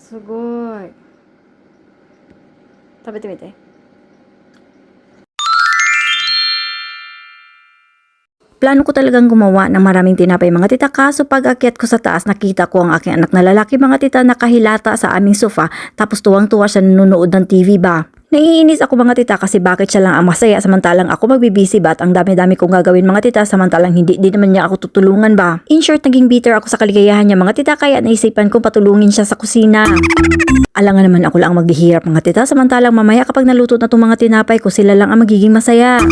すごい。食べてみて。Plano ko talagang gumawa ng maraming tinapay mga tita, kaso pag akyat ko sa taas nakita ko ang aking anak na lalaki mga tita nakahilata sa aming sofa, tapos tuwang-tuwa siya nanonood ng TV ba. Naiinis ako mga tita kasi bakit siya lang ang masaya samantalang ako magbibisi ba at ang dami-dami kong gagawin mga tita samantalang hindi din naman niya ako tutulungan ba. In short, naging bitter ako sa kaligayahan niya mga tita kaya naisipan kong patulungin siya sa kusina. Alangan naman ako lang ang maghihirap mga tita samantalang mamaya kapag naluto na itong mga tinapay ko sila lang ang magiging masaya.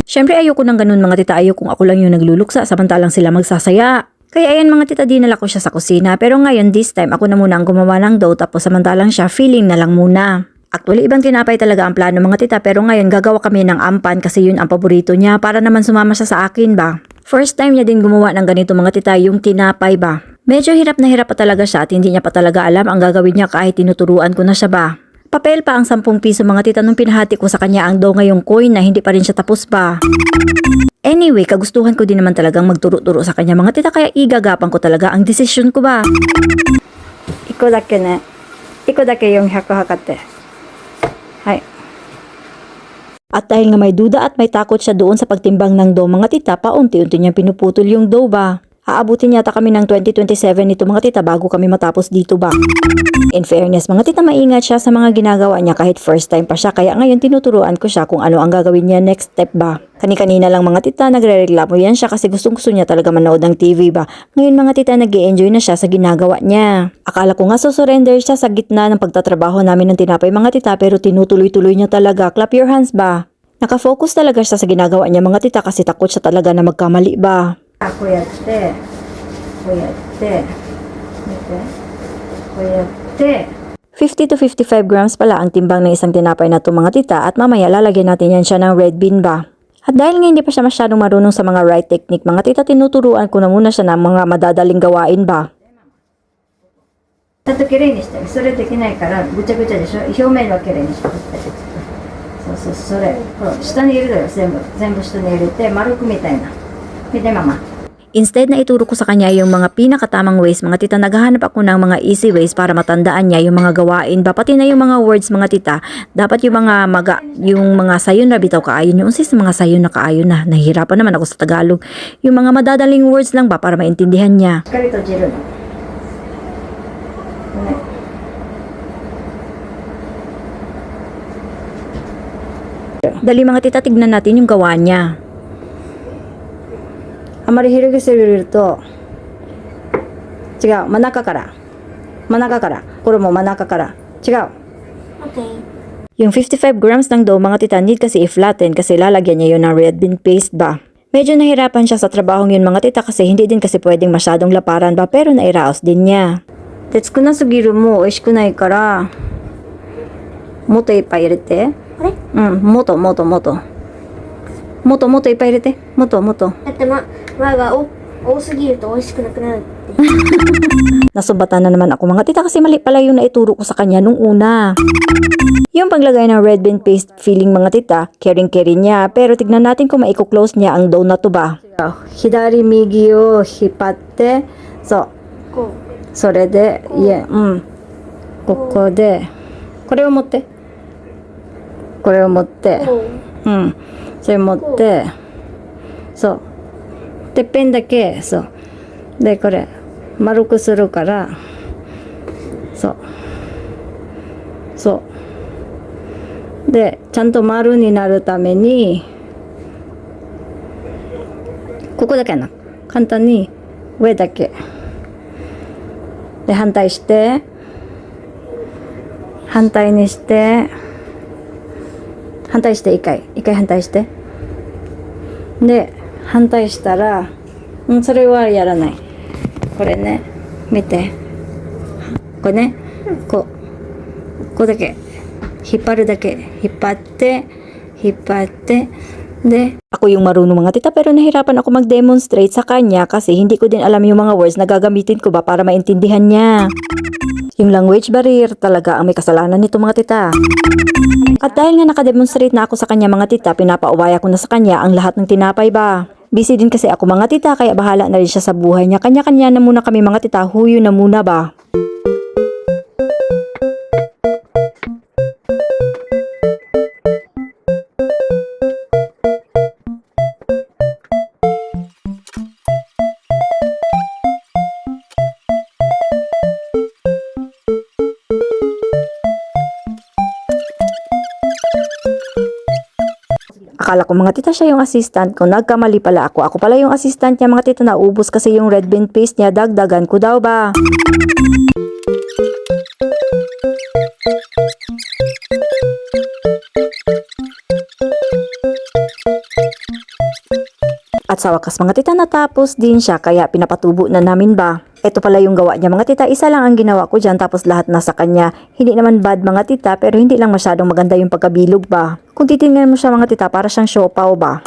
Syempre ayoko ng ganun mga tita, ayoko kung ako lang yung nagluluksa samantalang sila magsasaya. Kaya ayan mga tita, dinala ko siya sa kusina pero ngayon this time ako na muna ang gumawa ng dough tapos samantalang siya feeling na lang muna. Actually, ibang tinapay talaga ang plano mga tita pero ngayon gagawa kami ng ampan kasi yun ang paborito niya para naman sumama siya sa akin ba. First time niya din gumawa ng ganito mga tita, yung tinapay ba. Medyo hirap na hirap pa talaga siya at hindi niya pa talaga alam ang gagawin niya kahit tinuturuan ko na siya ba. Papel pa ang 10 piso mga tita nung pinahati ko sa kanya ang dough ngayong coin na hindi pa rin siya tapos ba. Anyway, kagustuhan ko din naman talagang magturo-turo sa kanya mga tita kaya igagapan ko talaga ang desisyon ko ba. Iko dake ne. Iko dake yung 100 hakatte. Hay. At dahil nga may duda at may takot siya doon sa pagtimbang ng dough mga tita, paunti-unti niyang pinuputol yung dough ba. Aabutin yata kami ng 2027 nito mga tita bago kami matapos dito ba. In fairness mga tita, maingat siya sa mga ginagawa niya kahit first time pa siya kaya ngayon tinuturuan ko siya kung ano ang gagawin niya next step ba. Kani-kanina lang mga tita nagre-reklamo yan siya kasi gustong-gusto niya talaga manood ng TV ba. Ngayon mga tita nag-e-enjoy na siya sa ginagawa niya. Akala ko nga surrender siya sa gitna ng pagtatrabaho namin ng tinapay mga tita pero tinutuloy-tuloy niya talaga. Clap your hands ba. Nakafocus talaga siya sa ginagawa niya mga tita kasi takot siya talaga na magkamali ba. こうやって、こうやって、見て、こうやって。50 to 55 grams pala ang timbang ng isang tinapay na to mga tita at mamaya lalagyan natin yan siya ng red bean ba. At dahil nga hindi pa siya masyadong marunong sa mga right technique mga tita, tinuturuan ko na muna siya ng mga madadaling gawain ba. ちゃんときれいにして、それできないからぐちゃぐちゃでしょ。表面はきれいにして。そうそう、それ。ほら、下に入れるよ、全部下に入れて、丸くみたいな。見てママ。Instead na ituro ko sa kanya yung mga pinakatamang ways mga tita, naghahanap ako ng mga easy ways para matandaan niya yung mga gawain ba, pati na yung mga words mga tita. Dapat yung mga sayon na bitaw kaayon yung sa mga sayon na kaayon na. Nahihirapan naman ako sa Tagalog. Yung mga madadaling words lang ba para maintindihan niya. Dali mga tita, tignan natin yung gawa niya. あまり広げすぎると違う、真ん中からこれも真ん中から違う。 Okay. Yung 55 grams ng dough mga tita need kasi i-flatten kasi lalagyan niya yun ng red bean paste ba. Medyo nahirapan siya sa trabahong yun mga tita kasi hindi din kasi pwedeng masyadong laparan ba pero nairaos din niya. Tetsuku na sugiru mo oishiku nai kara moto ippai irete. あれもっといっぱい入れて。もっと。だって前が多すぎると美味しくなくなるって。Nasubatan na naman ako mga tita kasi mali pala yung naituro ko sa kanya nung una. Yung paglagay ng red bean paste feeling mga tita, caring niya. Pero tignan natin kung maiko-close niya ang dough na to ba. Hidari migi o hipatte. So, こそれで、ここで、これを持って。これを持って。それ持ってそうてっぺんだけそうでこれ丸くするからそうでちゃんと丸になるためにここだけやな簡単に上だけで反対して反対にして反対して一回反対してで反対したらそれはやらないこれね見てこれねこうだけ引っ張るだけ引っ張ってでako yung marunong mga tita pero nahirapan ako mag-demonstrate sa kanya kasi hindi ko din alam yung mga words na gagamitin ko ba para maintindihan niya. Yung language barrier talaga ang may kasalanan nito mga tita. At dahil nga nakademonstrate na ako sa kanya mga tita, pinapauwaya ko na sa kanya ang lahat ng tinapay ba. Busy din kasi ako mga tita kaya bahala na rin siya sa buhay niya. Kanya-kanya na muna kami mga tita, huyo na muna ba. Akala ko mga tita siya yung assistant ko, nagkamali pala ako. Ako pala yung assistant niya mga tita, naubos kasi yung red bean paste niya, dagdagan ko daw ba. At sa wakas mga tita natapos din siya kaya pinapatubo na namin ba. Ito pala yung gawa niya mga tita, isa lang ang ginawa ko dyan tapos lahat nasa kanya. Hindi naman bad mga tita pero hindi lang masyadong maganda yung pagkabilog ba. Kung titingnan mo siya mga tita para siyang siopaw ba.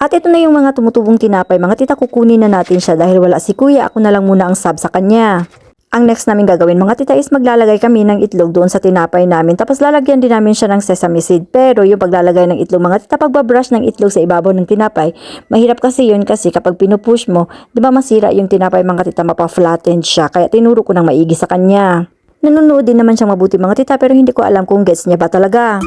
At ito na yung mga tumutubong tinapay mga tita, kukunin na natin siya dahil wala si kuya, ako na lang muna ang sub sa kanya. Ang next namin gagawin mga tita is maglalagay kami ng itlog doon sa tinapay namin tapos lalagyan din namin siya ng sesame seed. Pero yung paglalagay ng itlog mga tita, pagbabrush ng itlog sa ibabaw ng tinapay, mahirap kasi yun kasi kapag pinupush mo, di ba masira yung tinapay mga tita, mapa-flattened siya. Kaya tinuro ko ng maigi sa kanya. Nanonood din naman siyang mabuti mga tita pero hindi ko alam kung gets niya ba talaga.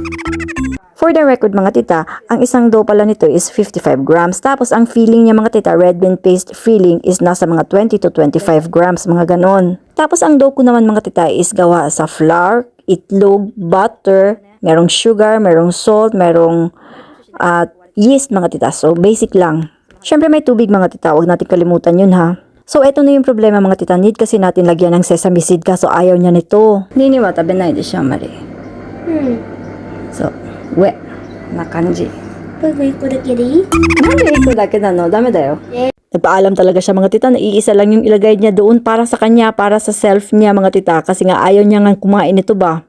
For the record mga tita, ang isang dough pala nito is 55 grams. Tapos ang filling niya mga tita, red bean paste filling is nasa mga 20 to 25 grams, mga ganon. Tapos ang dough ko naman mga tita is gawa sa flour, itlog, butter, merong sugar, merong salt, merong yeast mga tita. So basic lang. Syempre may tubig mga tita, huwag natin kalimutan yun ha. So eto na yung problema mga tita, need kasi natin lagyan ng sesame seed kaso ayaw niya nito. Nini wa tabenai de siya mari. So, 上な感じ。これ1個だけでいい？なんで1個だけなの？ダメだよ。Nagpaalam talaga siya mga tita, naiisa lang yung ilagay niya doon para sa kanya, para sa self niya mga tita, kasi nga ayaw niya nga kumain ito ba.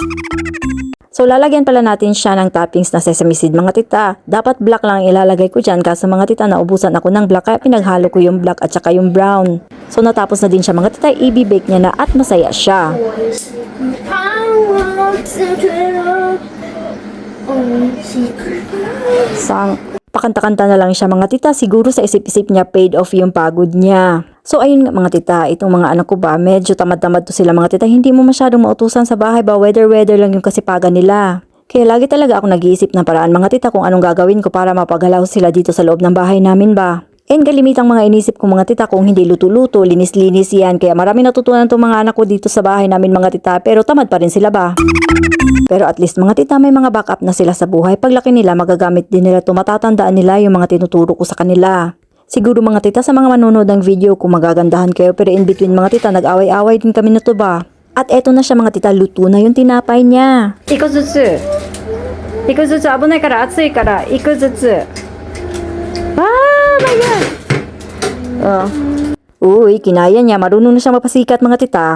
So lalagyan pala natin siya ng toppings na sesame seed mga tita. Dapat black lang ang ilalagay ko dyan, kaso mga tita naubusan ako ng black kaya pinaghalo ko yung black at saka yung brown. So natapos na din siya mga tita, i-bake niya na at masaya siya. Sang pakanta-kanta na lang siya mga tita, siguro sa isip-isip niya paid off yung pagod niya. So ayun nga mga tita, itong mga anak ko ba, medyo tamad-tamad to sila mga tita, hindi mo masyadong mautusan sa bahay ba, weather lang yung kasipagan nila. Kaya lagi talaga ako nag-iisip ng paraan mga tita kung anong gagawin ko para mapagalaw sila dito sa loob ng bahay namin ba. And kalimitang mga inisip ko mga tita, kung hindi luto-luto, linis-linis yan. Kaya marami natutunan tong mga anak ko dito sa bahay namin mga tita, pero tamad pa rin sila ba. Pero at least mga tita, may mga backup na sila sa buhay. Paglaki nila, magagamit din nila ito, matatandaan nila yung mga tinuturo ko sa kanila. Siguro mga tita, sa mga manonood ng video ko, magagandahan kayo, pero in between mga tita, nag-away-away din kami na to ba. At eto na siya mga tita, luto na yung tinapay niya. 1個ずつ危ないから熱いから1個ずつ。my God! Uy, kinaya niya. Marunong na siya mapasikat mga tita.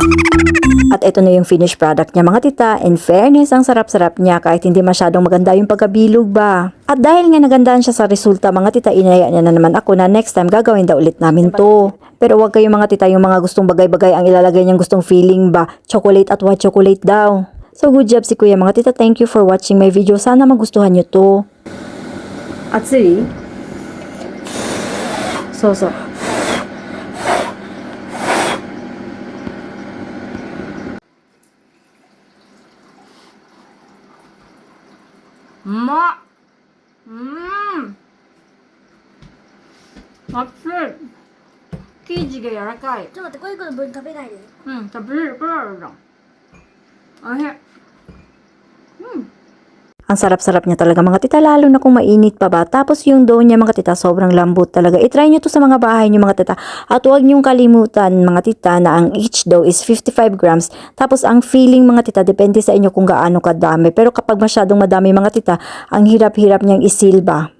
At ito na yung finished product niya mga tita. In fairness, ang sarap-sarap niya kahit hindi masyadong maganda yung pagkabilog ba. At dahil nga nagandaan siya sa resulta mga tita, inaya niya na naman ako na next time gagawin daw ulit namin to. Pero wag kayo mga tita yung mga gustong bagay-bagay ang ilalagay niyang gustong feeling ba. Chocolate at white chocolate daw. So good job si kuya mga tita. Thank you for watching my video. Sana magustuhan niyo to. Atsui? So.熱い。生地が柔らかい。ちょっと待って、こういうこと分食べないで。食べれるじゃん。おいしい。Ang sarap-sarap niya talaga mga tita, lalo na kung mainit pa ba. Tapos yung dough niya mga tita, sobrang lambot talaga. I-try nyo to sa mga bahay niyo mga tita. At huwag niyong kalimutan mga tita na ang each dough is 55 grams. Tapos ang filling mga tita, depende sa inyo kung gaano kadami. Pero kapag masyadong madami mga tita, ang hirap-hirap niyang isilba.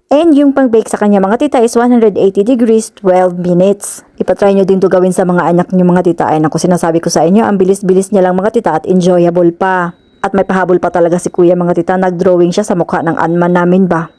And yung pang-bake sa kanya mga tita is 180 degrees, 12 minutes. Ipatry nyo din to gawin sa mga anak nyo mga tita. Ay naku, sinasabi ko sa inyo, ang bilis-bilis niya lang mga tita at enjoyable pa. At may pahabol pa talaga si kuya mga tita, nag-drawing siya sa mukha ng anman namin ba.